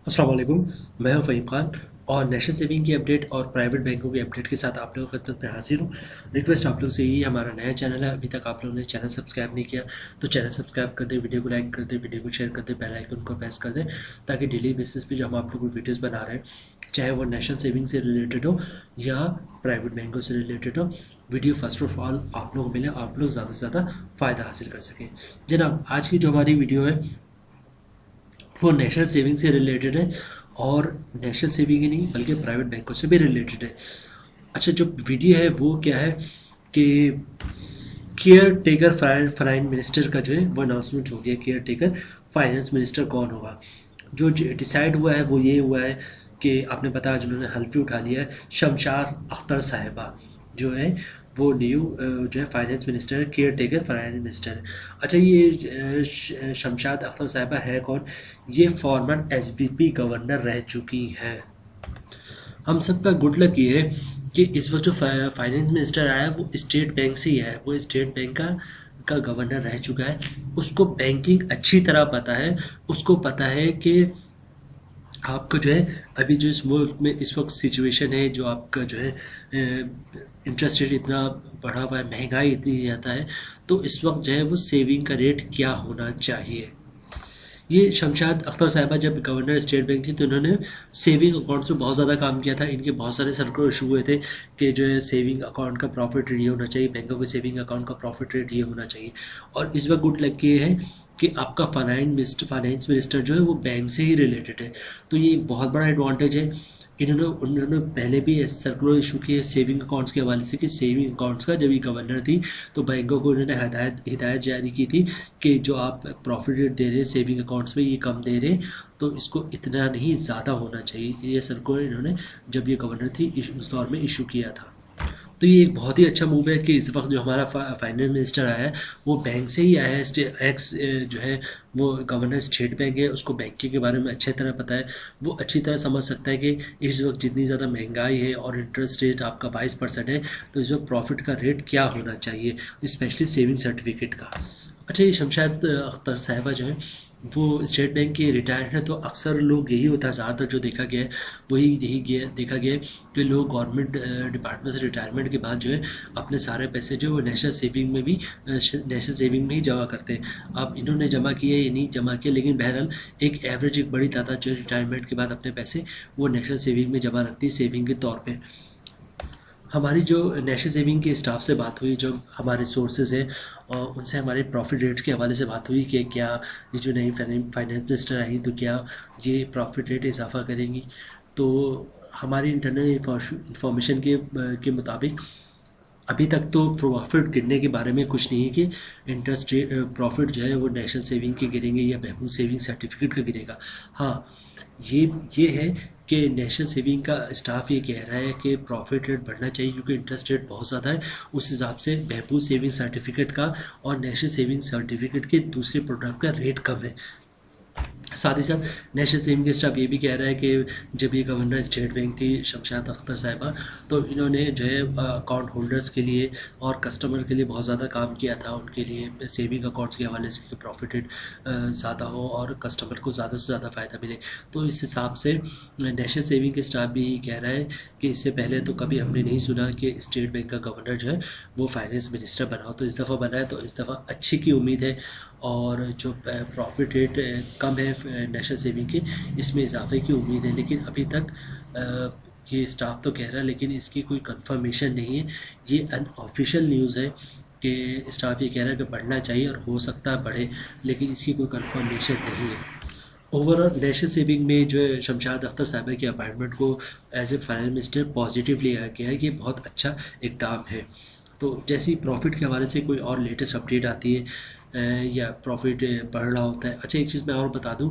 अस्सलाम वालेकुम। मैं हूं फ़हीम खान और नेशनल सेविंग की अपडेट और प्राइवेट बैंकों की अपडेट के साथ आप लोगों की खिदमत में हाजिर हूं। रिक्वेस्ट आप लोगों से यही, हमारा नया चैनल है, अभी तक आप लोगों ने चैनल सब्सक्राइब नहीं किया तो चैनल सब्सक्राइब कर दें, वीडियो को लाइक कर दें, वीडियो को शेयर कर दें, बेल आइकन को प्रेस कर दें ताकि डेली बेसिस पे जो हम आप लोगों को वीडियोज़ बना रहे हैं, चाहे वो नेशनल सेविंग से रिलेटेड हो या प्राइवेट बैंकों से रिलेटेड हो, वीडियो फर्स्ट ऑफ ऑल आप लोगों को मिले, आप लोग ज़्यादा से ज़्यादा फ़ायदा हासिल कर सकें। जनाब, आज की जो हमारी वीडियो है वो नेशनल सेविंग से रिलेटेड है और नेशनल सेविंग ही नहीं बल्कि प्राइवेट बैंकों से भी रिलेटेड है। अच्छा, जो वीडियो है वो क्या है कि केयर टेकर फाइनेंस मिनिस्टर का जो है वो अनाउंसमेंट हो गया। केयर टेकर फाइनेंस मिनिस्टर कौन होगा, जो डिसाइड हुआ है वो ये हुआ है कि आपने पता जिन्होंने हल्फी उठा लिया है, शमशाद अख्तर साहिबा जो है वो न्यू जो है फाइनेंस मिनिस्टर है, केयर टेकर फाइनेंस मिनिस्टर है। अच्छा, ये शमशाद अख्तर साहिबा है कौन? ये फॉर्मर एसबीपी गवर्नर रह चुकी हैं। हम सबका गुड लक ये है कि इस वक्त जो फाइनेंस मिनिस्टर आया है वो स्टेट बैंक से ही आया है, वो स्टेट बैंक का गवर्नर रह चुका है। उसको बैंकिंग अच्छी तरह पता है, उसको पता है कि आपका जो है अभी जो इस मुल्क में इस वक्त सिचुएशन है, जो आपका जो है इंटरेस्ट रेट इतना बढ़ा हुआ है, महंगाई इतनी ज़्यादा है, तो इस वक्त जो है वो सेविंग का रेट क्या होना चाहिए। ये शमशाद अख्तर साहिबा जब गवर्नर स्टेट बैंक थी तो इन्होंने सेविंग अकाउंट्स में बहुत ज़्यादा काम किया था। इनके बहुत सारे सर्कुलर इशू हुए थे कि जो है सेविंग अकाउंट का प्रॉफिट रेट ये होना चाहिए, बैंकों के सेविंग अकाउंट का प्रॉफिट रेट ये होना चाहिए। और इस वक्त गुड लक ये है कि आपका फाइनेंस मिनिस्टर जो है वो बैंक से ही रिलेटेड है, तो ये एक बहुत बड़ा एडवांटेज है। उन्होंने पहले भी सर्कुलर इशू किए सेविंग अकाउंट्स के हवाले से कि सेविंग अकाउंट्स का जब ये गवर्नर थी तो बैंकों को उन्होंने हिदायत जारी की थी कि जो आप प्रॉफिट रेट दे रहे हैं सेविंग अकाउंट्स में ये कम दे रहे हैं, तो इसको इतना नहीं ज़्यादा होना चाहिए। ये सर्कुलर इन्होंने जब ये गवर्नर थी उस दौर में इशू किया था। तो ये एक बहुत ही अच्छा मूव है कि इस वक्त जो हमारा फाइनेंस मिनिस्टर आया है वो बैंक से ही आया है। एक्स जो है वो गवर्नर स्टेट बैंक है, उसको बैंकिंग के बारे में अच्छी तरह पता है। वो अच्छी तरह समझ सकता है कि इस वक्त जितनी ज़्यादा महंगाई है और इंटरेस्ट रेट आपका 22% है, तो इस वक्त प्रॉफिट का रेट क्या होना चाहिए, स्पेशली सेविंग सर्टिफिकेट का। अच्छा, ये शमशाद अख्तर साहिबा जो है वो स्टेट बैंक के रिटायर्ड है, तो अक्सर लोग यही होता है, ज़्यादातर जो देखा गया है वही देखा गया है कि लोग गवर्नमेंट डिपार्टमेंट से रिटायरमेंट के बाद जो है अपने सारे पैसे जो वो नेशनल सेविंग में ही जमा करते हैं। अब इन्होंने जमा किए या नहीं जमा किए, लेकिन बहरहाल एक एवरेज एक बड़ी तादाद जो रिटायरमेंट के बाद अपने पैसे वो नेशनल सेविंग में जमा रखती है सेविंग के तौर पर। हमारी जो नेशनल सेविंग के स्टाफ से बात हुई, जो हमारे सोर्सेज हैं और उनसे हमारे प्रॉफिट रेट्स के हवाले से बात हुई कि क्या ये जो नई फाइनेंस मिनिस्टर आई तो क्या ये प्रॉफिट रेट इजाफा करेंगी। तो हमारी इंटरनल इंफॉर्मेशन के मुताबिक अभी तक तो प्रॉफिट गिरने के बारे में कुछ नहीं है कि इंटरेस्ट रेट प्रॉफिट जो है वो नेशनल सेविंग के गिरेंगे या बहबूद सेविंग सर्टिफिकेट का गिरेगा। हाँ, ये है कि नेशनल सेविंग का स्टाफ ये कह रहा है कि प्रॉफिट रेट बढ़ना चाहिए क्योंकि इंटरेस्ट रेट बहुत ज़्यादा है। उस हिसाब से बहबूद सेविंग सर्टिफिकेट का और नेशनल सेविंग सर्टिफिकेट के दूसरे प्रोडक्ट का रेट कम है। साथ ही साथ नेशनल सेविंग के स्टाफ ये भी कह रहा है कि जब ये गवर्नर स्टेट बैंक थी शमशाद अख्तर साहिबा, तो इन्होंने जो है अकाउंट होल्डर्स के लिए और कस्टमर के लिए बहुत ज़्यादा काम किया था, उनके लिए सेविंग अकाउंट्स के हवाले से कि प्रॉफिट रेट ज़्यादा हो और कस्टमर को ज़्यादा से ज़्यादा फ़ायदा मिले। तो इस हिसाब से नेशनल सेविंग के स्टाफ भी यही कह रहा है कि इससे पहले तो कभी हमने नहीं सुना कि स्टेट बैंक का गवर्नर जो है वो फाइनेंस मिनिस्टर बना हो, तो इस दफ़ा बना है, तो इस दफ़ा अच्छी की उम्मीद है। और जो प्रॉफिट रेट कम है नेशनल सेविंग के, इसमें इजाफे की उम्मीद है। लेकिन अभी तक ये स्टाफ तो कह रहा है लेकिन इसकी कोई कंफर्मेशन नहीं है। ये अनऑफिशियल न्यूज़ है कि स्टाफ ये कह रहा है कि बढ़ना चाहिए और हो सकता है बढ़े, लेकिन इसकी कोई कंफर्मेशन नहीं है। ओवरऑल नेशनल सेविंग में जो है शमशाद अख्तर साहिबा की अपॉइंटमेंट को as a finance minister positive लिया गया है, ये बहुत अच्छा इकदाम है। तो जैसे ही प्रॉफिट के हवाले से कोई और लेटेस्ट अपडेट आती है या प्रॉफिट बढ़ रहा होता है। अच्छा, एक चीज़ मैं और बता दूं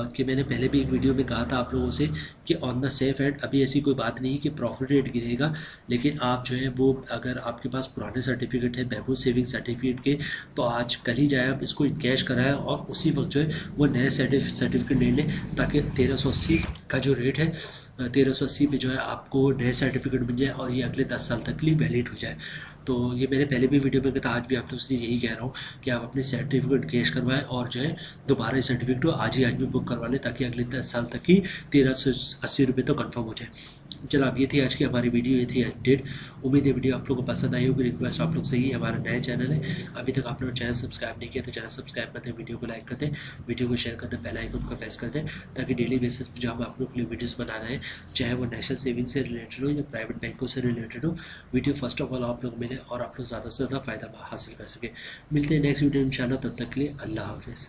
कि मैंने पहले भी एक वीडियो में कहा था आप लोगों से कि ऑन द सेफ एंड अभी ऐसी कोई बात नहीं कि प्रॉफिट रेट गिरेगा, लेकिन आप जो है वो अगर आपके पास पुराने सर्टिफिकेट है बहबूद सेविंग सर्टिफिकेट के, तो आज कल ही जाए आप इसको कैश कराएं और उसी वक्त जो है वो नए सर्टिफिकेट ले लें, ताकि 1380 का जो रेट है 1380 पे जो है आपको नए सर्टिफिकेट मिल जाए और ये अगले 10 साल तक के लिए वैलिड हो जाए। तो ये मैंने पहले भी वीडियो में कहा था, आज भी आप लोग से यही कह रहा हूँ कि आप अपने सर्टिफिकेट कैश करवाएं और जो है दोबारा इस सर्टिफिकेट को आज ही बुक करवा लें, ताकि अगले 10 साल तक की 1380 रुपये तो कन्फर्म हो जाए। चलो अब ये थी आज की हमारी वीडियो, ये थी अपडेट। उम्मीद है वीडियो आप लोगों को पसंद आई होगी। रिक्वेस्ट आप लोग से ही, हमारा नया चैनल है, अभी तक आप लोग चैनल सब्सक्राइब नहीं किया तो चैनल सब्सक्राइब करते हैं, वीडियो को लाइक करते हैं, वीडियो को शेयर करते हैं, बेल आइकन को प्रेस करते हैं, ताकि डेली बेसिस पर जो हम आप लोग के लिए वीडियोस बना रहे हैं, चाहे वो नेशनल सेविंग से रिलेटेड हो या प्राइवेट बैंकों से रिलेटेड हो, वीडियो फर्स्ट ऑफ ऑल आप लोग मिले और आप लोग ज़्यादा से ज़्यादा फ़ायदा हासिल कर सके। मिलते हैं नेक्स्ट वीडियो इंशाल्लाह, तब तक के लिए अल्लाह हाफिज़।